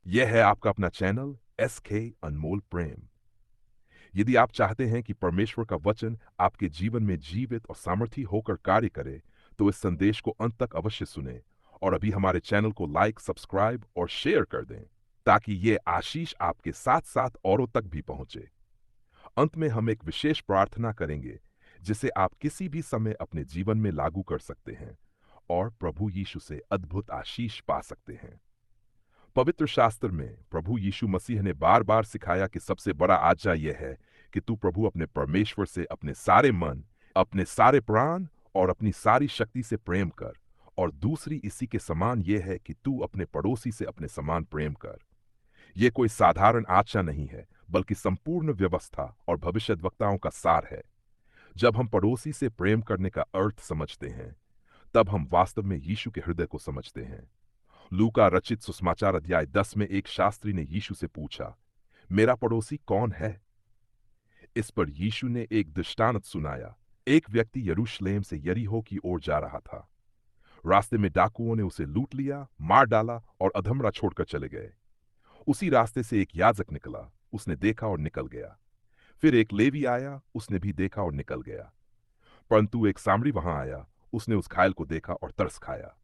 यह है आपका अपना चैनल एसके अनमोल प्रेम। यदि आप चाहते हैं कि परमेश्वर का वचन आपके जीवन में जीवित और सामर्थी होकर कार्य करे, तो इस संदेश को अंत तक अवश्य सुने और अभी हमारे चैनल को लाइक, सब्सक्राइब और शेयर कर दें, ताकि ये आशीष आपके साथ साथ औरों तक भी पहुंचे। अंत में हम एक विशेष प्रार्थना करेंगे, जिसे आप किसी भी समय अपने जीवन में लागू कर सकते हैं और प्रभु यीशु से अद्भुत आशीष पा सकते हैं। पवित्र शास्त्र में प्रभु यीशु मसीह ने बार बार सिखाया कि सबसे बड़ा आज्ञा यह है कि तू प्रभु अपने परमेश्वर से अपने सारे मन, अपने सारे प्राण और अपनी सारी शक्ति से प्रेम कर, और दूसरी इसी के समान यह है कि तू अपने पड़ोसी से अपने समान प्रेम कर। यह कोई साधारण आज्ञा नहीं है, बल्कि संपूर्ण व्यवस्था और भविष्यद्वक्ताओं का सार है। जब हम पड़ोसी से प्रेम करने का अर्थ समझते हैं, तब हम वास्तव में यीशु के हृदय को समझते हैं। लूका रचित सुसमाचार अध्याय 10 में एक शास्त्री ने यीशु से पूछा, मेरा पड़ोसी कौन है? इस पर यीशु ने एक दृष्टांत सुनाया। एक व्यक्ति यरूशलेम से यरीहो की ओर जा रहा था। रास्ते में डाकुओं ने उसे लूट लिया, मार डाला और अधमरा छोड़कर चले गए। उसी रास्ते से एक याजक निकला, उसने देखा और निकल गया। फिर एक लेवी आया, उसने भी देखा और निकल गया। परंतु एक सामरी वहां आया, उसने उस घायल को देखा और तरस खाया।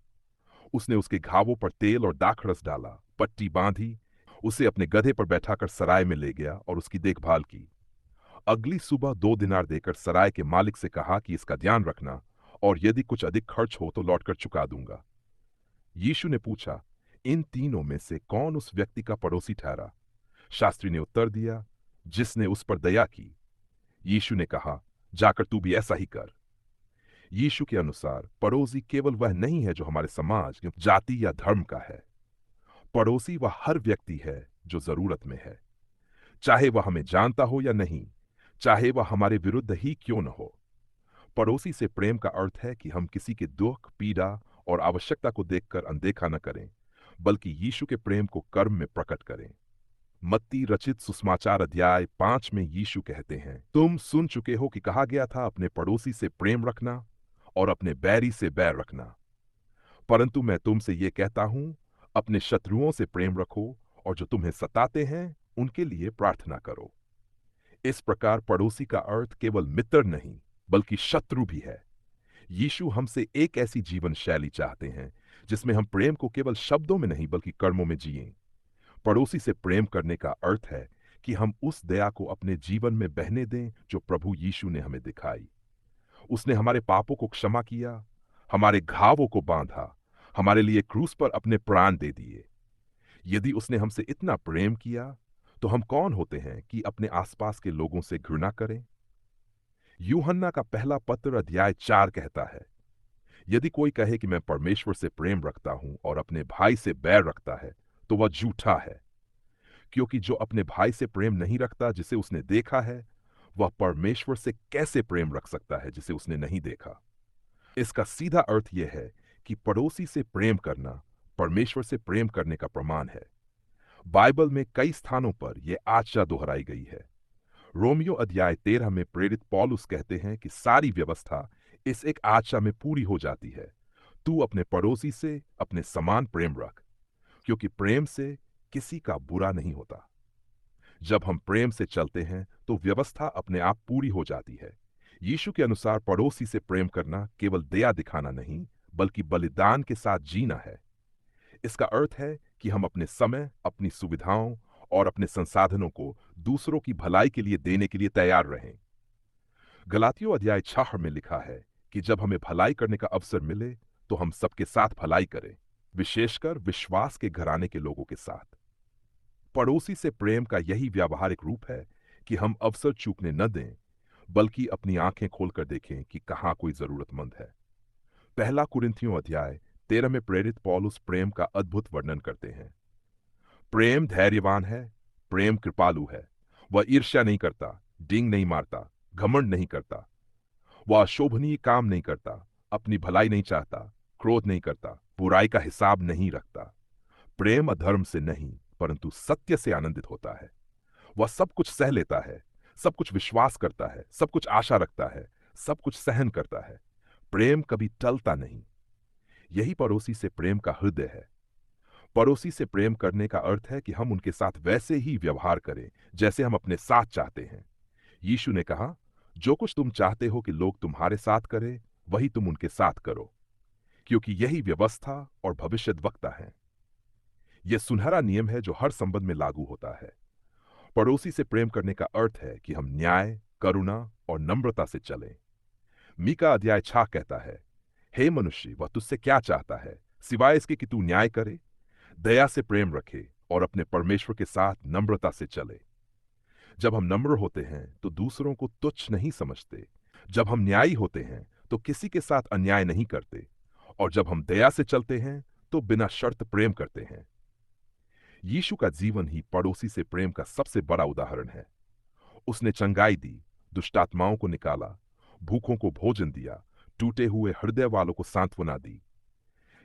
उसने उसके घावों पर तेल और दाखरस डाला, पट्टी बांधी, उसे अपने गधे पर बैठाकर सराय में ले गया और उसकी देखभाल की। अगली सुबह 2 दिनार देकर सराय के मालिक से कहा कि इसका ध्यान रखना, और यदि कुछ अधिक खर्च हो तो लौटकर चुका दूंगा। यीशु ने पूछा, इन तीनों में से कौन उस व्यक्ति का पड़ोसी ठहरा? शास्त्री ने उत्तर दिया, जिसने उस पर दया की। यीशु ने कहा, जाकर तू भी ऐसा ही कर। यीशु के अनुसार पड़ोसी केवल वह नहीं है जो हमारे समाज, जाति या धर्म का है। पड़ोसी वह हर व्यक्ति है जो जरूरत में है, चाहे वह हमें जानता हो या नहीं, चाहे वह हमारे विरुद्ध ही क्यों न हो। पड़ोसी से प्रेम का अर्थ है कि हम किसी के दुख, पीड़ा और आवश्यकता को देखकर अनदेखा न करें, बल्कि यीशु के प्रेम को कर्म में प्रकट करें। मत्ती रचित सुसमाचार अध्याय 5 में यीशु कहते हैं, तुम सुन चुके हो कि कहा गया था, अपने पड़ोसी से प्रेम रखना और अपने बैरी से बैर रखना। परंतु मैं तुमसे ये कहता हूं, अपने शत्रुओं से प्रेम रखो और जो तुम्हें सताते हैं उनके लिए प्रार्थना करो। इस प्रकार पड़ोसी का अर्थ केवल मित्र नहीं, बल्कि शत्रु भी है। यीशु हमसे एक ऐसी जीवन शैली चाहते हैं जिसमें हम प्रेम को केवल शब्दों में नहीं बल्कि कर्मों में जिएं। पड़ोसी से प्रेम करने का अर्थ है कि हम उस दया को अपने जीवन में बहने दें जो प्रभु यीशु ने हमें दिखाई। उसने हमारे पापों को क्षमा किया, हमारे घावों को बांधा, हमारे लिए क्रूस पर अपने प्राण दे दिए। यदि उसने हमसे इतना प्रेम किया, तो हम कौन होते हैं कि अपने आसपास के लोगों से घृणा करें? यूहन्ना का पहला पत्र अध्याय 4 कहता है, यदि कोई कहे कि मैं परमेश्वर से प्रेम रखता हूं और अपने भाई से बैर रखता है, तो वह झूठा है। क्योंकि जो अपने भाई से प्रेम नहीं रखता जिसे उसने देखा है, वह परमेश्वर से कैसे प्रेम रख सकता है जिसे उसने नहीं देखा? इसका सीधा अर्थ यह है कि पड़ोसी से प्रेम करना परमेश्वर से प्रेम करने का प्रमाण है। बाइबल में कई स्थानों पर यह आज्ञा दोहराई गई है। रोमियो अध्याय 13 में प्रेरित पौलुस कहते हैं कि सारी व्यवस्था इस एक आज्ञा में पूरी हो जाती है, तू अपने पड़ोसी से अपने समान प्रेम रख, क्योंकि प्रेम से किसी का बुरा नहीं होता। जब हम प्रेम से चलते हैं तो व्यवस्था अपने आप पूरी हो जाती है। यीशु के अनुसार पड़ोसी से प्रेम करना केवल दया दिखाना नहीं, बल्कि बलिदान के साथ जीना है। इसका अर्थ है कि हम अपने समय, अपनी सुविधाओं और अपने संसाधनों को दूसरों की भलाई के लिए देने के लिए तैयार रहें। गलातियों अध्याय 6 में लिखा है कि जब हमें भलाई करने का अवसर मिले तो हम सबके साथ भलाई करें, विशेषकर विश्वास के घराने के लोगों के साथ। पड़ोसी से प्रेम का यही व्यावहारिक रूप है कि हम अवसर चूकने न दें, बल्कि अपनी आंखें खोलकर देखें कि कहां कोई जरूरतमंद है। पहला कुरिन्थियों अध्याय 13 में प्रेरित पौलुस प्रेम का अद्भुत वर्णन करते हैं। प्रेम धैर्यवान है, प्रेम कृपालु है, वह ईर्ष्या नहीं करता, डींग नहीं मारता, घमंड नहीं करता, वह अशोभनीय काम नहीं करता, अपनी भलाई नहीं चाहता, क्रोध नहीं करता, बुराई का हिसाब नहीं रखता। प्रेम अधर्म से नहीं, परंतु सत्य से आनंदित होता है। वह सब कुछ सह लेता है, सब कुछ विश्वास करता है, सब कुछ आशा रखता है, सब कुछ सहन करता है। प्रेम कभी टलता नहीं। यही पड़ोसी से प्रेम का हृदय है। पड़ोसी से प्रेम करने का अर्थ है कि हम उनके साथ वैसे ही व्यवहार करें जैसे हम अपने साथ चाहते हैं। यीशु ने कहा, जो कुछ तुम चाहते हो कि लोग तुम्हारे साथ करें, वही तुम उनके साथ करो, क्योंकि यही व्यवस्था और भविष्यद्वक्ता है। यह सुनहरा नियम है जो हर संबंध में लागू होता है। पड़ोसी से प्रेम करने का अर्थ है कि हम न्याय, करुणा और नम्रता से चलें। मीका अध्याय 6 कहता है, हे मनुष्य, वह तुझसे क्या चाहता है सिवाय इसके कि तू न्याय करे, दया से प्रेम रखे और अपने परमेश्वर के साथ नम्रता से चले। जब हम नम्र होते हैं तो दूसरों को तुच्छ नहीं समझते। जब हम न्यायी होते हैं तो किसी के साथ अन्याय नहीं करते। और जब हम दया से चलते हैं तो बिना शर्त प्रेम करते हैं। यीशु का जीवन ही पड़ोसी से प्रेम का सबसे बड़ा उदाहरण है। उसने चंगाई दी, दुष्टात्माओं को निकाला, भूखों को भोजन दिया, टूटे हुए हृदय वालों को सांत्वना दी।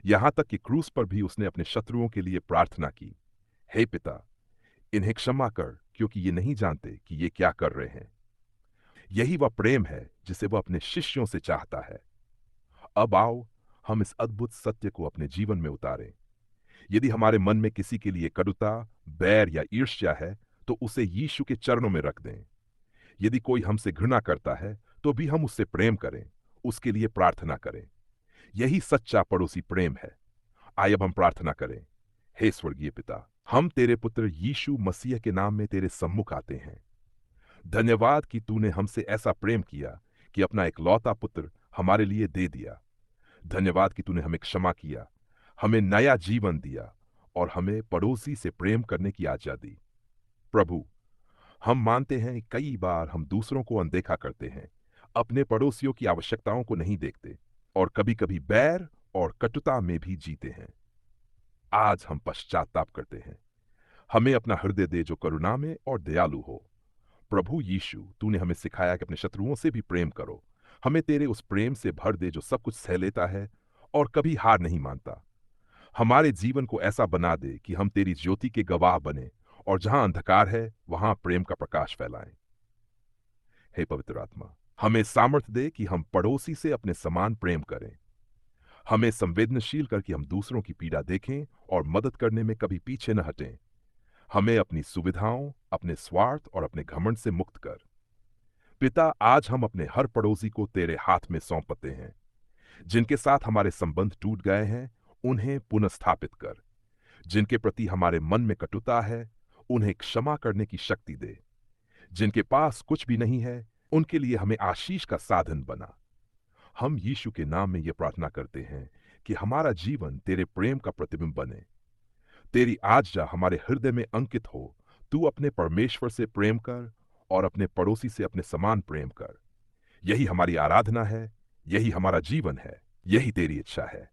यहां तक कि क्रूस पर भी उसने अपने शत्रुओं के लिए प्रार्थना की, हे पिता, इन्हें क्षमा कर, क्योंकि ये नहीं जानते कि ये क्या कर रहे हैं। यही वह प्रेम है जिसे वह अपने शिष्यों से चाहता है। अब आओ, हम इस अद्भुत सत्य को अपने जीवन में उतारें। यदि हमारे मन में किसी के लिए कटुता, बैर या ईर्ष्या है, तो उसे यीशु के चरणों में रख दें। यदि कोई हमसे घृणा करता है, तो भी हम उससे प्रेम करें, उसके लिए प्रार्थना करें। यही सच्चा पड़ोसी प्रेम है। आइए अब हम प्रार्थना करें। हे स्वर्गीय पिता, हम तेरे पुत्र यीशु मसीह के नाम में तेरे सम्मुख आते हैं। धन्यवाद कि तूने हमसे ऐसा प्रेम किया कि अपना इकलौता पुत्र हमारे लिए दे दिया। धन्यवाद कि तूने हमें क्षमा किया, हमें नया जीवन दिया और हमें पड़ोसी से प्रेम करने की आज्ञा दी। प्रभु, हम मानते हैं कई बार हम दूसरों को अनदेखा करते हैं, अपने पड़ोसियों की आवश्यकताओं को नहीं देखते और कभी-कभी बैर और कटुता में भी जीते हैं। आज हम पश्चाताप करते हैं। हमें अपना हृदय दे जो करुणा में और दयालु हो। प्रभु यीशु, तूने हमें सिखाया कि अपने शत्रुओं से भी प्रेम करो। हमें तेरे उस प्रेम से भर दे जो सब कुछ सह लेता है और कभी हार नहीं मानता। हमारे जीवन को ऐसा बना दे कि हम तेरी ज्योति के गवाह बने और जहां अंधकार है वहां प्रेम का प्रकाश फैलाएं। हे पवित्र आत्मा, हमें सामर्थ्य दे कि हम पड़ोसी से अपने समान प्रेम करें। हमें संवेदनशील करके हम दूसरों की पीड़ा देखें और मदद करने में कभी पीछे न हटें। हमें अपनी सुविधाओं, अपने स्वार्थ और अपने घमंड से मुक्त कर। पिता, आज हम अपने हर पड़ोसी को तेरे हाथ में सौंपते हैं। जिनके साथ हमारे संबंध टूट गए हैं, उन्हें पुनर्स्थापित कर। जिनके प्रति हमारे मन में कटुता है, उन्हें क्षमा करने की शक्ति दे। जिनके पास कुछ भी नहीं है, उनके लिए हमें आशीष का साधन बना। हम यीशु के नाम में यह प्रार्थना करते हैं कि हमारा जीवन तेरे प्रेम का प्रतिबिंब बने। तेरी आज्ञा हमारे हृदय में अंकित हो। तू अपने परमेश्वर से प्रेम कर और अपने पड़ोसी से अपने समान प्रेम कर। यही हमारी आराधना है, यही हमारा जीवन है, यही तेरी इच्छा है।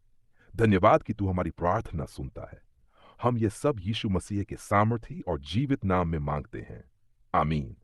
धन्यवाद कि तू हमारी प्रार्थना सुनता है। हम ये सब यीशु मसीह के सामर्थी और जीवित नाम में मांगते हैं। आमीन।